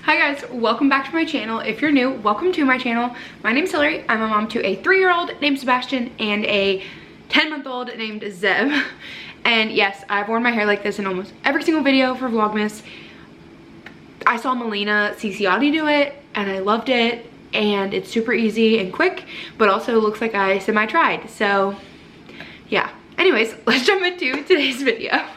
Hi guys, welcome back to my channel. If you're new, welcome to my channel. My name's Hillary. I'm a mom to a 3-year-old named Sebastian and a 10-month-old named Zeb. And yes, I've worn my hair like this in almost every single video for Vlogmas. I saw Melina Ciciotti do it and I loved it, and it's super easy and quick, but also looks like I semi-tried. So yeah, anyways, let's jump into today's video.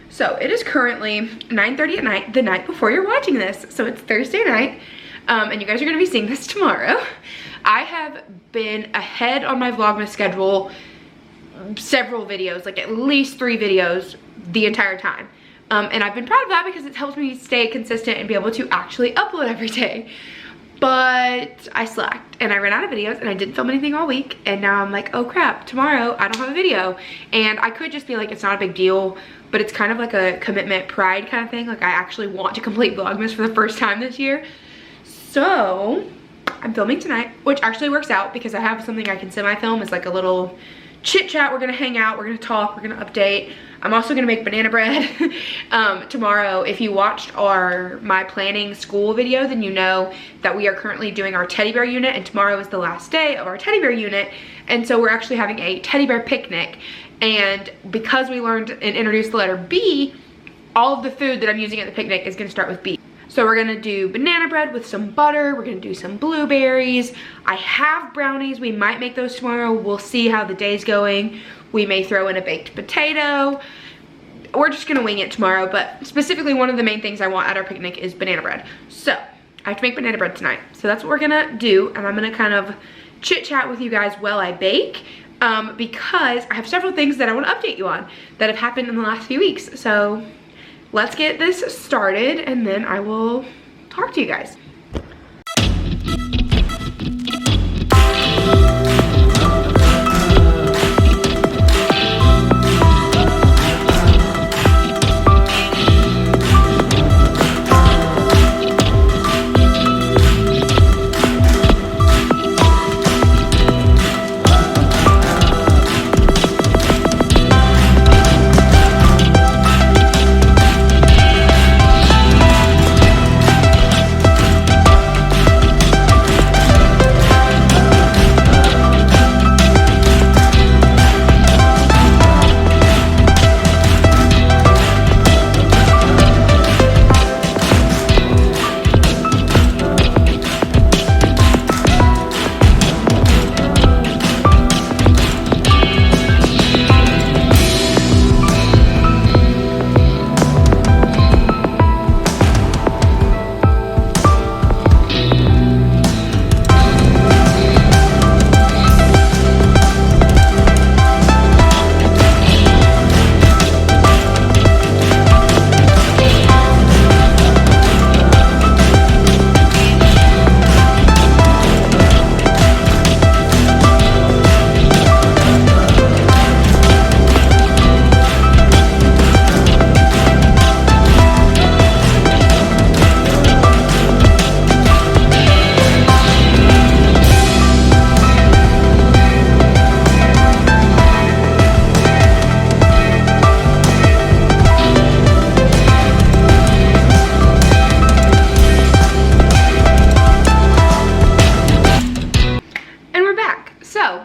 So it is currently 9:30 at night, the night before you're watching this. So it's Thursday night, and you guys are gonna be seeing this tomorrow. I have been ahead on my Vlogmas schedule, several videos, like at least 3 videos the entire time. And I've been proud of that because it helps me stay consistent and be able to actually upload every day. But I slacked and I ran out of videos and I didn't film anything all week, and now I'm like, oh crap, tomorrow I don't have a video. And I could just be like, it's not a big deal, but it's kind of like a commitment pride kind of thing. Like I actually want to complete Vlogmas for the first time this year. So I'm filming tonight, which actually works out because I have something I can semi-film. It's like a little chit chat. We're gonna hang out, we're gonna talk, we're gonna update. I'm also gonna make banana bread tomorrow. If you watched my planning school video, then you know that we are currently doing our teddy bear unit, and tomorrow is the last day of our teddy bear unit. And so we're actually having a teddy bear picnic. And because we learned and introduced the letter B, all of the food that I'm using at the picnic is gonna start with B. So we're gonna do banana bread with some butter. We're gonna do some blueberries. I have brownies. We might make those tomorrow. We'll see how the day's going. We may throw in a baked potato. We're just gonna wing it tomorrow, but specifically one of the main things I want at our picnic is banana bread. So I have to make banana bread tonight. So that's what we're gonna do, and I'm gonna kind of chit chat with you guys while I bake. Because I have several things that I want to update you on that have happened in the last few weeks. So let's get this started and then I will talk to you guys.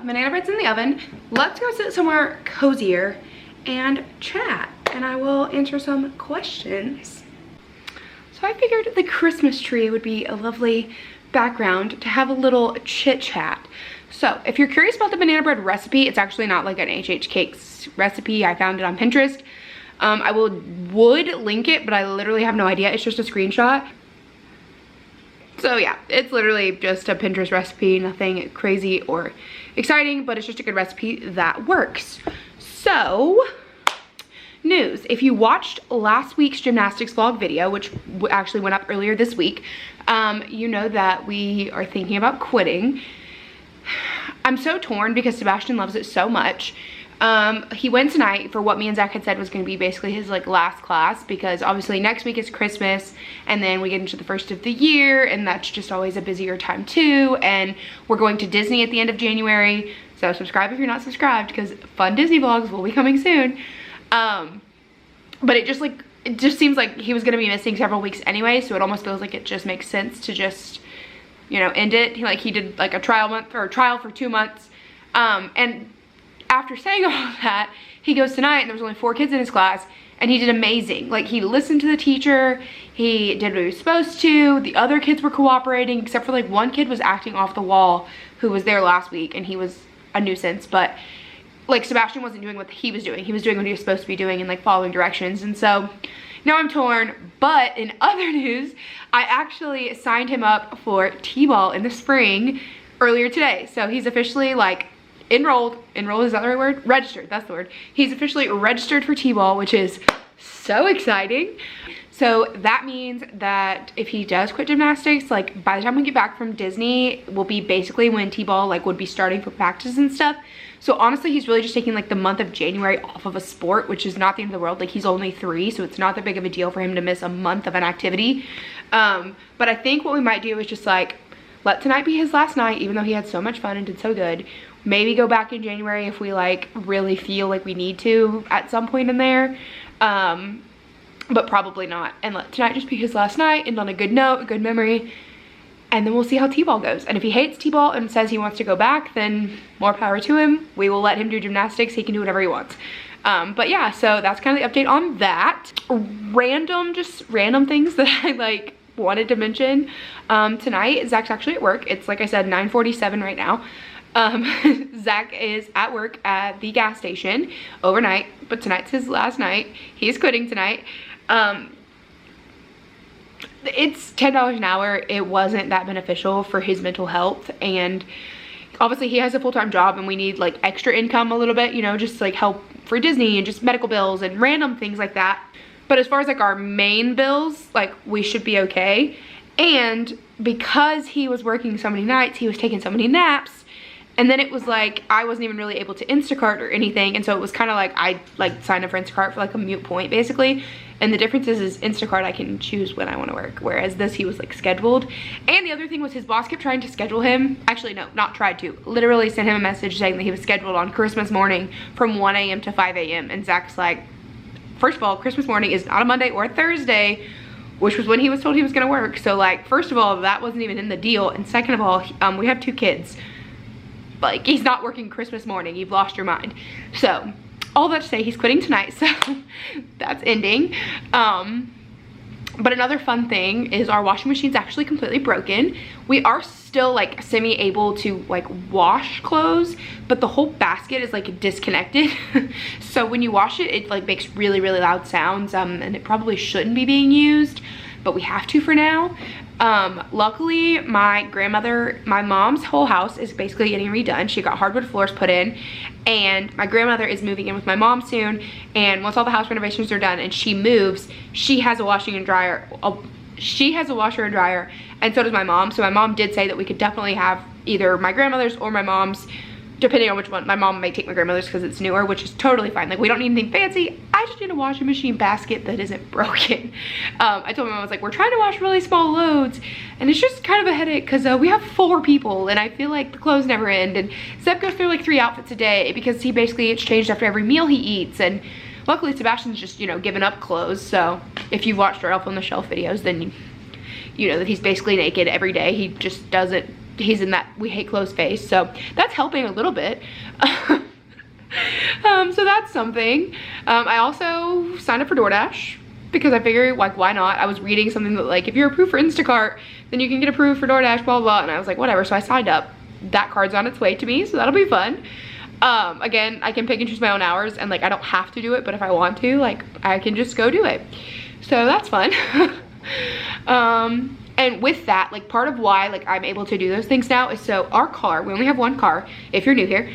Banana bread's in the oven. Let's go sit somewhere cozier and chat, and I will answer some questions. So I figured the Christmas tree would be a lovely background to have a little chit chat. So if you're curious about the banana bread recipe, it's actually not like an HH Cakes recipe. I found it on Pinterest. I would link it, but I literally have no idea. It's just a screenshot. So yeah, it's literally just a Pinterest recipe, nothing crazy or exciting, but it's just a good recipe that works. So news. If you watched last week's gymnastics vlog video, which actually went up earlier this week, you know that we are thinking about quitting. I'm so torn because Sebastian loves it so much. He went tonight for what me and Zach had said was going to be basically his like last class, because obviously next week is Christmas and then we get into the first of the year, and that's just always a busier time too. And we're going to Disney at the end of January, so subscribe if you're not subscribed, because fun Disney vlogs will be coming soon. But it just seems like he was going to be missing several weeks anyway, so it almost feels like it just makes sense to just, you know, end it. He did like a trial for 2 months, and after saying all of that, he goes tonight and there was only 4 kids in his class, and he did amazing. Like, he listened to the teacher, he did what he was supposed to, the other kids were cooperating, except for like one kid was acting off the wall who was there last week, and he was a nuisance. But like, Sebastian wasn't doing what he was doing. He was doing what he was supposed to be doing and like following directions. And so now I'm torn. But in other news, I actually signed him up for T-ball in the spring earlier today. So he's officially like enrolled is that the right word? Registered, that's the word. He's officially registered for T-ball, which is so exciting. So that means that if he does quit gymnastics, like by the time we get back from Disney will be basically when T-ball like would be starting for practice and stuff. So honestly, he's really just taking like the month of January off of a sport, which is not the end of the world. Like, he's only 3, so it's not that big of a deal for him to miss a month of an activity. But I think what we might do is just like let tonight be his last night, even though he had so much fun and did so good. Maybe go back in January if we like really feel like we need to at some point in there, but probably not. And let tonight just be his last night, and on a good note, a good memory, and then we'll see how T-ball goes. And if he hates T-ball and says he wants to go back, then more power to him. We will let him do gymnastics. He can do whatever he wants. But yeah, so that's kind of the update on that. Just random things that I like wanted to mention. Tonight, Zach's actually at work. It's like I said, 9:47 right now. Zach is at work at the gas station overnight, but tonight's his last night. He's quitting tonight. It's $10 an hour. It wasn't that beneficial for his mental health, and obviously he has a full-time job and we need like extra income a little bit, you know, just like help for Disney and just medical bills and random things like that. But as far as like our main bills, like we should be okay. And because he was working so many nights, he was taking so many naps. And then it was like, I wasn't even really able to Instacart or anything. And so it was kind of like, I like signed up for Instacart for like a moot point basically. And the difference is Instacart, I can choose when I want to work. Whereas this, he was like scheduled. And the other thing was his boss kept trying to schedule him. Actually, no, not tried to. Literally sent him a message saying that he was scheduled on Christmas morning from 1 a.m. to 5 a.m. And Zach's like, first of all, Christmas morning is not a Monday or a Thursday, which was when he was told he was going to work. So like, first of all, that wasn't even in the deal. And second of all, we have 2 kids. Like, he's not working Christmas morning. You've lost your mind. So all that to say, he's quitting tonight, so that's ending. But another fun thing is our washing machine's actually completely broken. We are still like semi-able to like wash clothes, but the whole basket is like disconnected. So when you wash it, it like makes really, really loud sounds, and it probably shouldn't be being used, but we have to for now. Luckily my mom's whole house is basically getting redone. She got hardwood floors put in, and my grandmother is moving in with my mom soon, and once all the house renovations are done and she moves, she has a washer and dryer, and so does my mom. So my mom did say that we could definitely have either my grandmother's or my mom's, depending on which one. My mom may take my grandmother's because it's newer, which is totally fine. Like, we don't need anything fancy. I just need a washing machine basket that isn't broken. I told my mom, I was like, we're trying to wash really small loads, and it's just kind of a headache because we have 4 people, and I feel like the clothes never end. And Seb goes through like 3 outfits a day because he basically gets changed after every meal he eats. And luckily Sebastian's just, you know, giving up clothes. So if you've watched our Elf on the Shelf videos, then you know that he's basically naked every day. He just doesn't, he's in that we hate clothes phase, so that's helping a little bit. So that's something. I also signed up for DoorDash because I figured, like, why not? I was reading something that like, if you're approved for Instacart, then you can get approved for DoorDash, blah blah, and I was like, whatever. So I signed up. That card's on its way to me, so that'll be fun. Again, I can pick and choose my own hours, and like, I don't have to do it, but if I want to, like, I can just go do it. So that's fun. And with that, like, part of why like I'm able to do those things now is so our car, we only have 1 car, if you're new here,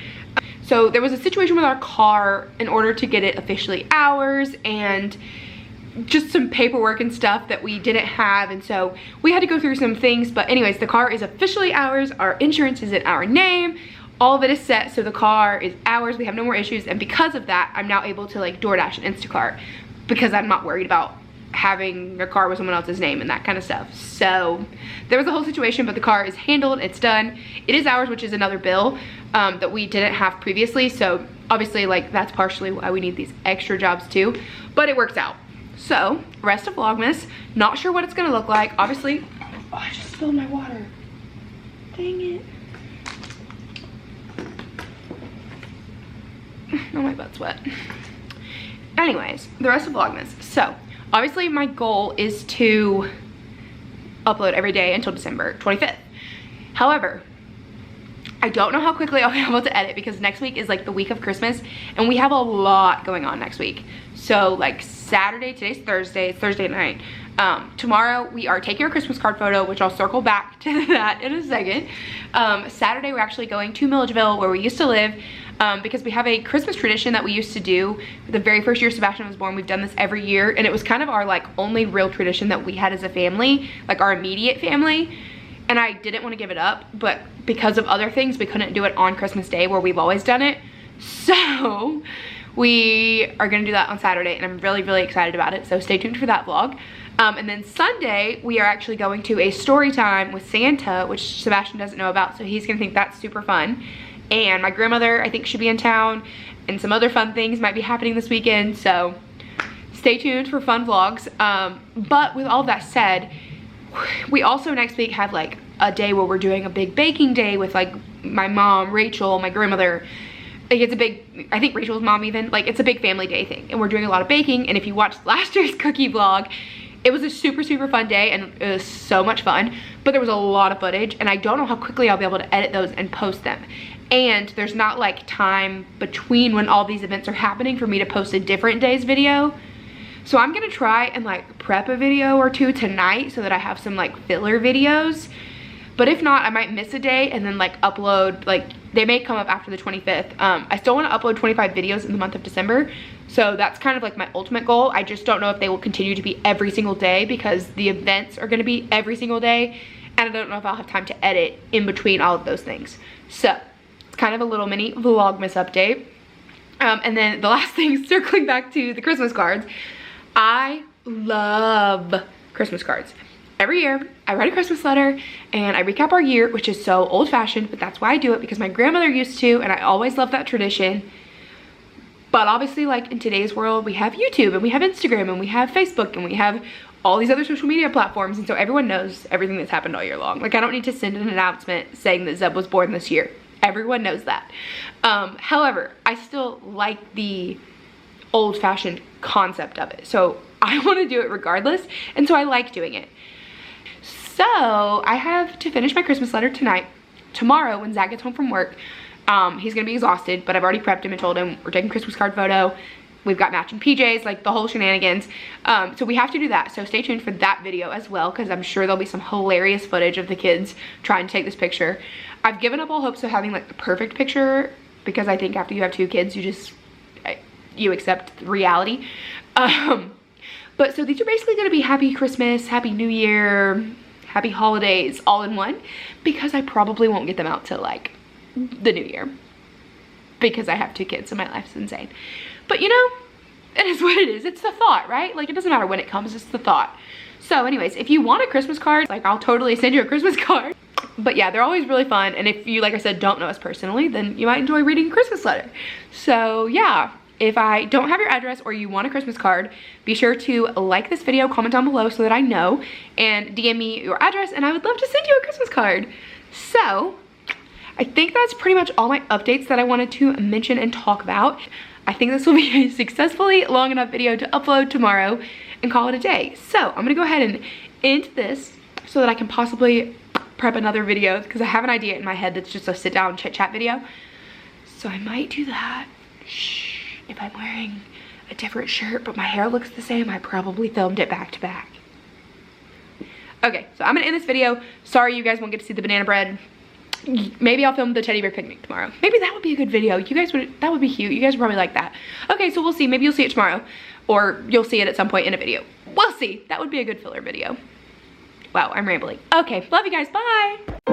So there was a situation with our car in order to get it officially ours, and just some paperwork and stuff that we didn't have, and so we had to go through some things. But anyways, the car is officially ours. Our insurance is in our name. All of it is set, so the car is ours. We have no more issues, and because of that, I'm now able to like DoorDash and Instacart because I'm not worried about having a car with someone else's name and that kind of stuff. So there was a whole situation, but the car is handled, it's done. It is ours, which is another bill that we didn't have previously. So obviously, like, that's partially why we need these extra jobs too, but it works out. So rest of Vlogmas, not sure what it's gonna look like. Obviously, oh, I just spilled my water. Dang it. Oh, my butt's wet. Anyways, the rest of Vlogmas. So obviously my goal is to upload every day until December 25th. However, I don't know how quickly I'll be able to edit because next week is like the week of Christmas and we have a lot going on next week. So like Saturday, today's Thursday, it's Thursday night. Tomorrow we are taking our Christmas card photo, which I'll circle back to that in a second. Saturday we're actually going to Milledgeville where we used to live because we have a Christmas tradition that we used to do the very first year Sebastian was born. We've done this every year and it was kind of our like only real tradition that we had as a family, like our immediate family. And I didn't want to give it up, but because of other things, we couldn't do it on Christmas Day where we've always done it. So we are gonna do that on Saturday and I'm really, really excited about it. So stay tuned for that vlog. And then Sunday, we are actually going to a story time with Santa, which Sebastian doesn't know about, so he's gonna think that's super fun. And my grandmother, I think, should be in town, and some other fun things might be happening this weekend, so stay tuned for fun vlogs. But with all of that said, we also next week have like a day where we're doing a big baking day with like my mom, Rachel, my grandmother. Like it's a big, I think Rachel's mom even, like it's a big family day thing and we're doing a lot of baking. And if you watched last year's cookie vlog, it was a super, super fun day and it was so much fun, but there was a lot of footage and I don't know how quickly I'll be able to edit those and post them. And there's not like time between when all these events are happening for me to post a different day's video. So I'm gonna try and like prep a video or two tonight so that I have some like filler videos. But if not, I might miss a day and then like upload, like they may come up after the 25th. I still want to upload 25 videos in the month of December. So that's kind of like my ultimate goal. I just don't know if they will continue to be every single day because the events are going to be every single day. And I don't know if I'll have time to edit in between all of those things. So it's kind of a little mini Vlogmas update. And then the last thing, circling back to the Christmas cards. I love Christmas cards. Every year, I write a Christmas letter and I recap our year, which is so old-fashioned, but that's why I do it because my grandmother used to, and I always loved that tradition. But obviously, like in today's world, we have YouTube and we have Instagram and we have Facebook and we have all these other social media platforms, and so everyone knows everything that's happened all year long. Like I don't need to send an announcement saying that Zeb was born this year. Everyone knows that. However, I still like the old-fashioned concept of it. So I want to do it regardless, and so I like doing it. So I have to finish my Christmas letter tonight. Tomorrow when Zach gets home from work, he's gonna be exhausted, but I've already prepped him and told him we're taking Christmas card photo. We've got matching PJs, like the whole shenanigans. So we have to do that. So stay tuned for that video as well, because I'm sure there'll be some hilarious footage of the kids trying to take this picture. I've given up all hopes of having like the perfect picture because I think after you have 2 kids, you accept reality. But so these are basically gonna be Happy Christmas, Happy New Year, Happy Holidays all in one, because I probably won't get them out till like the new year because I have 2 kids and my life's insane. But you know, it is what it is. It's the thought, right? Like it doesn't matter when it comes, it's the thought. So anyways, if you want a Christmas card, like I'll totally send you a Christmas card. But yeah, they're always really fun. And if you, like I said, don't know us personally, then you might enjoy reading a Christmas letter. So yeah, if I don't have your address or you want a Christmas card, be sure to like this video, comment down below so that I know, and DM me your address and I would love to send you a Christmas card. So I think that's pretty much all my updates that I wanted to mention and talk about. I think this will be a successfully long enough video to upload tomorrow and call it a day. So I'm gonna go ahead and end this so that I can possibly prep another video because I have an idea in my head that's just a sit down chit chat video. So I might do that. Shh. If I'm wearing a different shirt but my hair looks the same, I probably filmed it back to back. Okay, so I'm gonna end this video. Sorry you guys won't get to see the banana bread. maybe I'll film the teddy bear picnic tomorrow. Maybe that would be a good video. That would be cute. You guys would probably like that. Okay, so we'll see. Maybe you'll see it tomorrow, or you'll see it at some point in a video. We'll see. That would be a good filler video. Wow, I'm rambling. Okay, love you guys. Bye.